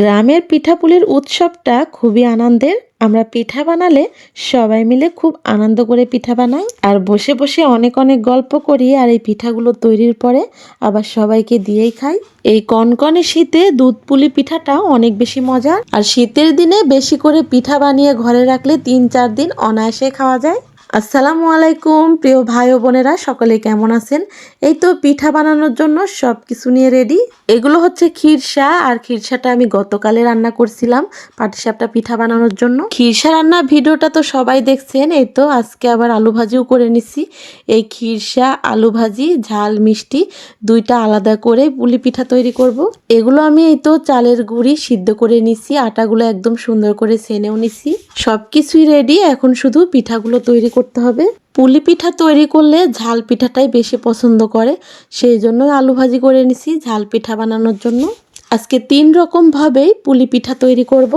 গ্রামের পিঠাপুলির উৎসবটা খুবই আনন্দের। আমরা পিঠা বানালে সবাই মিলে খুব আনন্দ করে পিঠা বানাই আর বসে বসে অনেক অনেক গল্প করি। আর এই পিঠাগুলো তৈরির পরে আবার সবাইকে দিয়েই খাই। এই কনকনে শীতে দুধ পুলি পিঠাটা অনেক বেশি মজার। আর শীতের দিনে বেশি করে পিঠা বানিয়ে ঘরে রাখলে ৩-৪ দিন অনায়াসে খাওয়া যায়। আসসালামু আলাইকুম প্রিয় ভাই ও বোনেরা, সকলে কেমন আছেন? এই তো পিঠা বানানোর জন্য সব কিছু নিয়ে রেডি। এগুলো হচ্ছে খিরসা, আর খিরসাটা আমি গতকালে রান্না করছিলাম পাটিসাপটা পিঠা বানানোর জন্য। খিরসা রান্না ভিডিওটা তো সবাই দেখছেন। এই তো আজকে আবার আলু ভাজিও করে নিছি। এই খিরসা, আলু ভাজি, ঝাল মিষ্টি দুইটা আলাদা করে পুলি পিঠা তৈরি করব। এগুলো আমি এই তো চালের গুঁড়ি সিদ্ধ করে নিছি, আটাগুলো একদম সুন্দর করে ছেনেও নিছি। সবকিছুই রেডি, এখন শুধু পিঠাগুলো তৈরি করতে হবে। পুলি পিঠা তৈরি করলে ঝাল পিঠাটাই বেশি পছন্দ করে, সেই জন্য আলু ভাজি করে নিছি ঝাল পিঠা বানানোর জন্য। আজকে 3 রকম ভাবেই পুলি পিঠা তৈরি করব।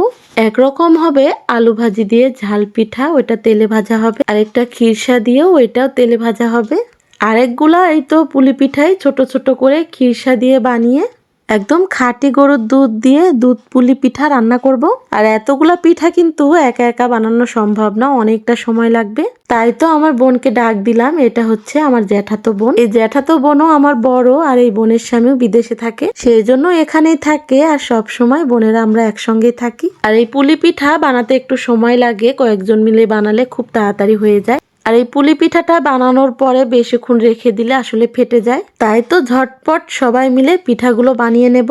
একরকম হবে আলু ভাজি দিয়ে ঝাল পিঠা, ওইটা তেলে ভাজা হবে। আরেকটা খিরসা দিয়েও ওইটাও তেলে ভাজা হবে। আরেকগুলা এই তো পুলি পিঠাই ছোট ছোট করে খিরসা দিয়ে বানিয়ে একদম খাঁটি গরুর দুধ দিয়ে দুধ পুলি পিঠা রান্না করব। আর এতগুলা পিঠা কিন্তু একা একা বানানো সম্ভব না, অনেকটা সময় লাগবে। তাই তো আমার বোনকে ডাক দিলাম। এটা হচ্ছে আমার জ্যাঠাতো বোন। এই জ্যাঠাতো বোনও আমার বড়, আর এই বোনের স্বামীও বিদেশে থাকে, সেই জন্য এখানেই থাকে। আর সব সময় বোনেরা আমরা একসঙ্গেই থাকি। আর এই পুলি পিঠা বানাতে একটু সময় লাগে, কয়েকজন মিলে বানালে খুব তাড়াতাড়ি হয়ে যায়। আর এই পুলি পিঠাটা বানানোর পরে বেশিক্ষণ রেখে দিলে আসলে ফেটে যায়। তাই তো ঝটপট সবাই মিলে পিঠাগুলো বানিয়ে নেব।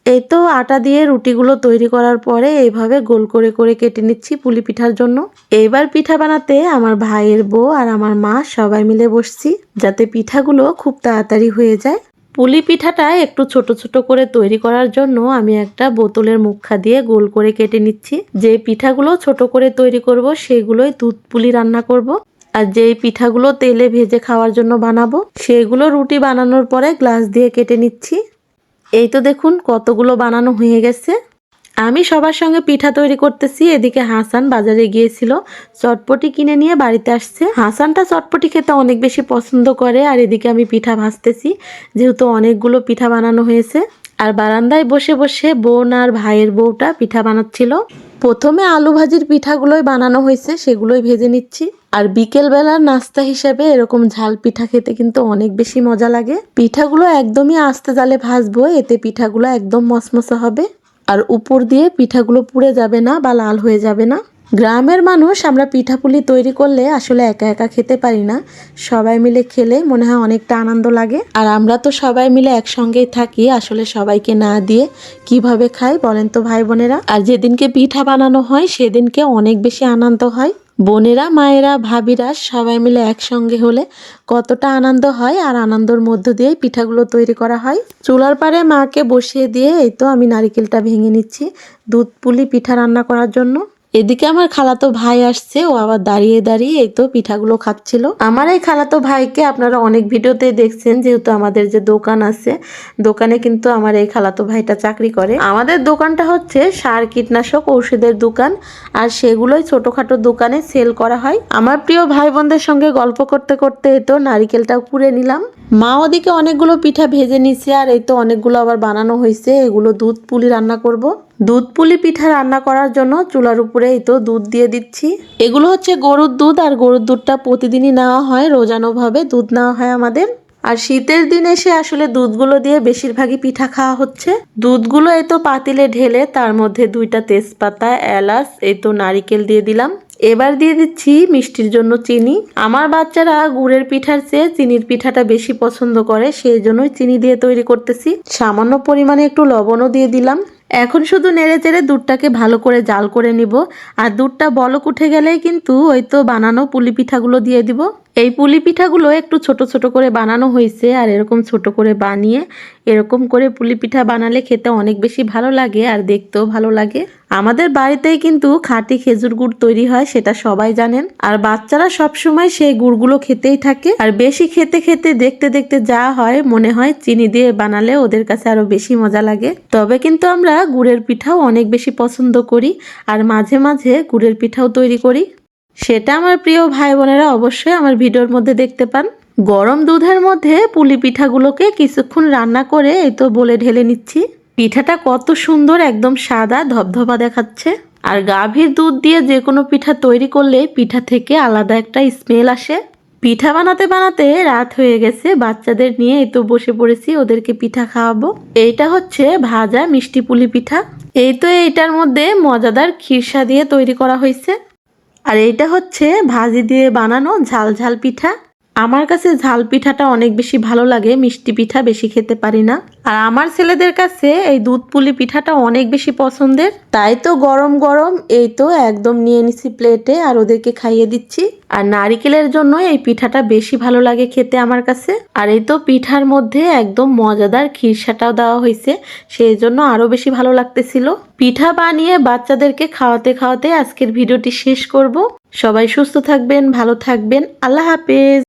এই তো আটা দিয়ে রুটিগুলো তৈরি করার পরে এইভাবে গোল করে করে কেটে নিচ্ছি পুলি পিঠার জন্য। এইবার পিঠা বানাতে আমার ভাইয়ের বউ আর আমার মা সবাই মিলে বসছি, যাতে পিঠাগুলো খুব তাড়াতাড়ি হয়ে যায়। পুলি পিঠাটা একটু ছোট ছোট করে তৈরি করার জন্য আমি একটা বোতলের মুখা দিয়ে গোল করে কেটে নিচ্ছি। যে পিঠাগুলো ছোট করে তৈরি করব সেগুলোই দুধ পুলি রান্না করব। আর যেই পিঠাগুলো তেলে ভেজে খাওয়ার জন্য বানাবো সেগুলো রুটি বানানোর পরে গ্লাস দিয়ে কেটে নিচ্ছি। এই তো দেখুন কতগুলো বানানো হয়ে গেছে। আমি সবার সঙ্গে পিঠা তৈরি করতেছি, এদিকে হাসান বাজারে গিয়েছিল, চটপটি কিনে নিয়ে বাড়িতে আসছে। হাসানটা চটপটি খেতে অনেক বেশি পছন্দ করে। আর এদিকে আমি পিঠা ভাজতেছি, যেহেতু অনেকগুলো পিঠা বানানো হয়েছে। আর বারান্দায় বসে বসে বোন আর ভাইয়ের বউটা পিঠা বানাচ্ছিল। প্রথমে আলু ভাজির পিঠাগুলোই বানানো হয়েছে, সেগুলোই ভেজে নিচ্ছি। আর বিকেল বেলার নাস্তা হিসেবে এরকম ঝাল পিঠা খেতে কিন্তু অনেক বেশি মজা লাগে। পিঠাগুলো একদমই আস্তে জালে ভাজবো, এতে পিঠাগুলো একদম মচমচে হবে। আর উপর দিয়ে পিঠাগুলো পুড়ে যাবে না বা লাল হয়ে যাবে না। গ্রামের মানুষ আমরা পিঠাপুলি তৈরি করলে আসলে একা একা খেতে পারি না, সবাই মিলে খেলে মনে হয় অনেকটা আনন্দ লাগে। আর আমরা তো সবাই মিলে একসঙ্গেই থাকি, আসলে সবাইকে না দিয়ে কিভাবে খাই বলেন তো ভাই বোনেরা। আর যেদিনকে পিঠা বানানো হয় সেদিনকে অনেক বেশি আনন্দ হয়। বোনেরা, মায়েরা, ভাবিরা সবাই মিলে একসঙ্গে হলে কতটা আনন্দ হয়। আর আনন্দের মধ্য দিয়েই পিঠাগুলো তৈরি করা হয়। চুলার পাড়ে মাকে বসিয়ে দিয়ে এই তো আমি নারিকেলটা ভেঙে নিচ্ছি দুধ পুলি পিঠা রান্না করার জন্য। এদিকে আমার খালাতো ভাই আসছে, ও আবার দাঁড়িয়ে দাঁড়িয়ে এই তো পিঠাগুলো খাচ্ছিল। আমার এই খালাতো ভাইকে আপনারা অনেক ভিডিওতে দেখছেন, যেহেতু আমাদের যে দোকান আছে, দোকানে কিন্তু আমার এই খালাতো ভাইটা চাকরি করে। আমাদের দোকানটা হচ্ছে সার কীটনাশক ঔষধের দোকান, আর সেগুলোই ছোটখাটো দোকানে সেল করা হয়। আমার প্রিয় ভাই বোনদের সঙ্গে গল্প করতে করতে এই তো নারিকেলটাও কুড়ে নিলাম। মা ওদিকে অনেকগুলো পিঠা ভেজে নিচ্ছে, আর এই তো অনেকগুলো আবার বানানো হয়েছে। এগুলো দুধ পুলি রান্না করব। দুধ পুলি পিঠা রান্না করার জন্য চুলার উপরে এই তো দুধ দিয়ে দিচ্ছি। এগুলো হচ্ছে গরুর দুধ, আর গরুর দুধটা প্রতিদিনই নেওয়া হয়, রোজানোভাবে দুধ নেওয়া হয় আমাদের। আর শীতের দিন এসে আসলে দুধগুলো দিয়ে বেশিরভাগই পিঠা খাওয়া হচ্ছে। দুধগুলো এই তো পাতিলে ঢেলে তার মধ্যে 2টা তেজপাতা, এলাচ, এই তো নারিকেল দিয়ে দিলাম। এবার দিয়ে দিচ্ছি মিষ্টির জন্য চিনি। আমার বাচ্চারা গুড়ের পিঠার চেয়ে চিনির পিঠাটা বেশি পছন্দ করে, সেই জন্যই চিনি দিয়ে তৈরি করতেছি। সামান্য পরিমাণে একটু লবণও দিয়ে দিলাম। এখন শুধু নেড়ে চেড়ে দুধটাকে ভালো করে জাল করে নিব। আর দুধটা বলক উঠে গেলেই কিন্তু ওই তো বানানো পুলি পিঠাগুলো দিয়ে দিব। এই পুলি পিঠাগুলো একটু ছোট ছোট করে বানানো হয়েছে, আর এরকম ছোট করে বানিয়ে এরকম করে পুলি পিঠা বানালে খেতে অনেক বেশি ভালো লাগে আর দেখতেও ভালো লাগে। আমাদের বাড়িতেই কিন্তু খাঁটি খেজুর গুড় তৈরি হয়, সেটা সবাই জানেন। আর বাচ্চারা সবসময় সেই গুড়গুলো খেতেই থাকে। আর বেশি খেতে খেতে দেখতে দেখতে যা হয়, মনে হয় চিনি দিয়ে বানালে ওদের কাছে আরো বেশি মজা লাগে। তবে কিন্তু আমরা গুড়ের পিঠাও অনেক বেশি পছন্দ করি, আর মাঝে মাঝে গুড়ের পিঠাও তৈরি করি। সেটা আমার প্রিয় ভাই বোনেরা অবশ্যই আমার ভিডিওর মধ্যে দেখতে পান। গরম দুধের মধ্যে পুলি পিঠাগুলোকে কিছুক্ষণ রান্না করে এই তো বলে ঢেলে নিচ্ছি। পিঠাটা কত সুন্দর, একদম সাদা ধবধবা দেখাচ্ছে। আর গাভীর দুধ দিয়ে যে কোনো পিঠা তৈরি করলে পিঠা থেকে আলাদা একটা স্মেল আসে। পিঠা বানাতে বানাতে রাত হয়ে গেছে, বাচ্চাদের নিয়ে এই তো বসে পড়েছি, ওদেরকে পিঠা খাওয়াবো। এইটা হচ্ছে ভাজা মিষ্টি পুলি পিঠা। এই তো এইটার মধ্যে মজাদার খিরসা দিয়ে তৈরি করা হয়েছে। আর এইটা হচ্ছে ভাজি দিয়ে বানানো ঝাল ঝাল পিঠা। আমার কাছে ঝাল পিঠাটা অনেক বেশি ভালো লাগে, মিষ্টি পিঠা বেশি খেতে পারি না। আর আমার ছেলেদের কাছে এই দুধ পুলি পিঠাটা অনেক বেশি পছন্দের। তাই তো গরম গরম এই তো একদম নিয়ে নিছি প্লেটে আর ওদেরকে খাইয়ে দিচ্ছি। আর নারিকেলের জন্য এই পিঠাটা বেশি ভালো লাগে খেতে আমার কাছে। আর এই তো পিঠার মধ্যে একদম মজাদার খিরসাটাও দেওয়া হয়েছে, সেই জন্য আরো বেশি ভালো লাগতেছিল। পিঠা বানিয়ে বাচ্চাদেরকে খাওয়াতে খাওয়াতে আজকের ভিডিওটি শেষ করব। সবাই সুস্থ থাকবেন, ভালো থাকবেন, আল্লাহ হাফেজ।